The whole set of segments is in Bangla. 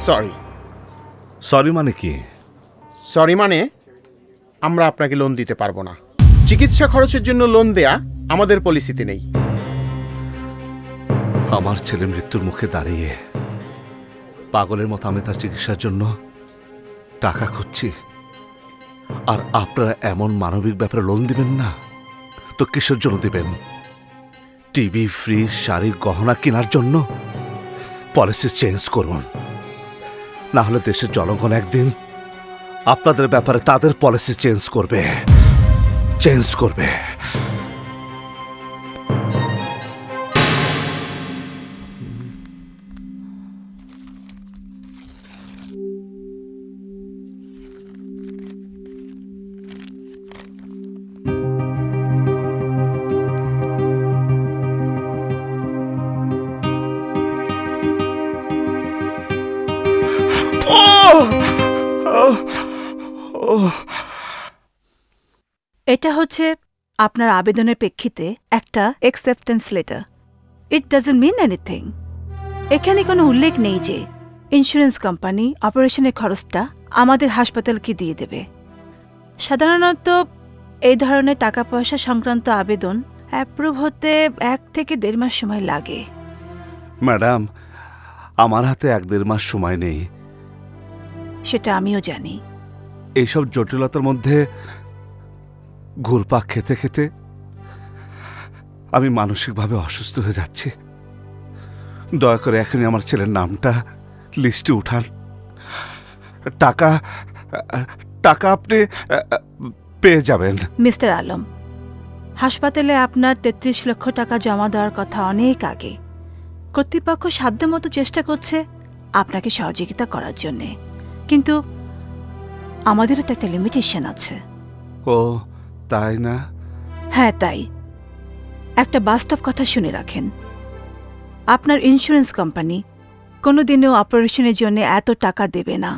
সরি। সরি মানে কি? সরি মানে আমরা আপনাকে লোন দিতে পারবো না। চিকিৎসা খরচের জন্য লোন দেয়া আমাদের পলিসিতে নেই। আমার ছেলে মৃত্যুর মুখে দাঁড়িয়ে পাগলের মতো আমি তার চিকিৎসার জন্য টাকা খুঁজছি, আর আপনারা এমন মানবিক ব্যাপারে লোন দিবেন না তো কিসের জন্য দিবেন? টিভি, ফ্রিজ, শাড়ি, গহনা কেনার জন্য? পলিসি চেঞ্জ করুন, না হলে দেশের জনগণ একদিন আপনাদের ব্যাপারে তাদের পলিসি চেঞ্জ করবে। এটা হচ্ছে আপনার আবেদনের প্রেক্ষিতে একটা acceptance letter. It doesn't mean anything. এখানে কোনো উল্লেখ নেই যে ইন্স্যুরেন্স কোম্পানি অপারেশনের খরচটা আমাদের হাসপাতালকে দিয়ে দেবে। সাধারণত এই ধরনের টাকা পয়সা সংক্রান্ত আবেদন অ্যাপ্রুভ হতে 1 থেকে 1.5 মাস সময় লাগে। ম্যাডাম, আমার হাতে 1-1.5 মাস সময় নেই। সেটা আমিও জানি। এইসব জটিলতার মধ্যে ঘুরপাক খেতে খেতে আমি মানসিকভাবে অসুস্থ হয়ে যাচ্ছি। দয়া করে এখনই আমার ছেলের নামটা লিস্টে উঠান। টাকা টাকা আপনি পেয়ে যাবেন। মিস্টার আলম, হাসপাতালে আপনার 33 লক্ষ টাকা জমা দেওয়ার কথা অনেক আগে। কর্তৃপক্ষ সাধ্যমতো চেষ্টা করছে আপনাকে সহযোগিতা করার জন্যে, কিন্তু আমাদেরও তো একটা লিমিটেশন আছে। ও তাই না? হ্যাঁ তাই। একটা বাস্তব কথা শুনে রাখেন, আপনার ইন্স্যুরেন্স কোম্পানি কোনোদিনও অপারেশনের জন্য এত টাকা দেবে না।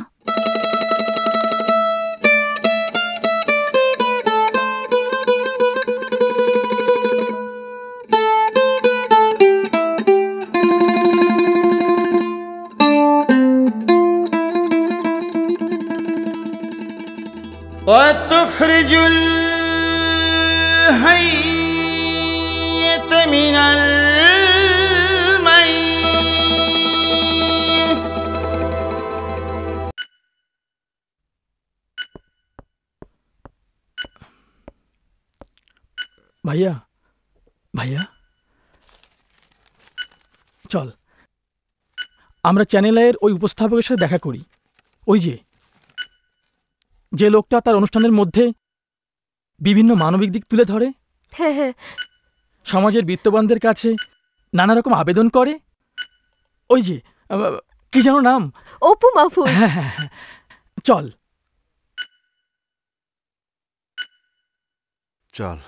وتخرج الحي من الميت। ভাইয়া ভাইয়া চল আমরা চ্যানেল আইয়ের ওই উপস্থাপকের সাথে দেখা করি। ওই যে লোকটা তার অনুষ্ঠানের মধ্যে বিভিন্ন মানবিক দিক তুলে ধরে, হ্যাঁ হ্যাঁ, সমাজের বিত্তবানদের কাছে নানা রকম আবেদন করে। ওই যে কি যেন নাম? অপু মাহফুজ। হ্যাঁ, চল চল।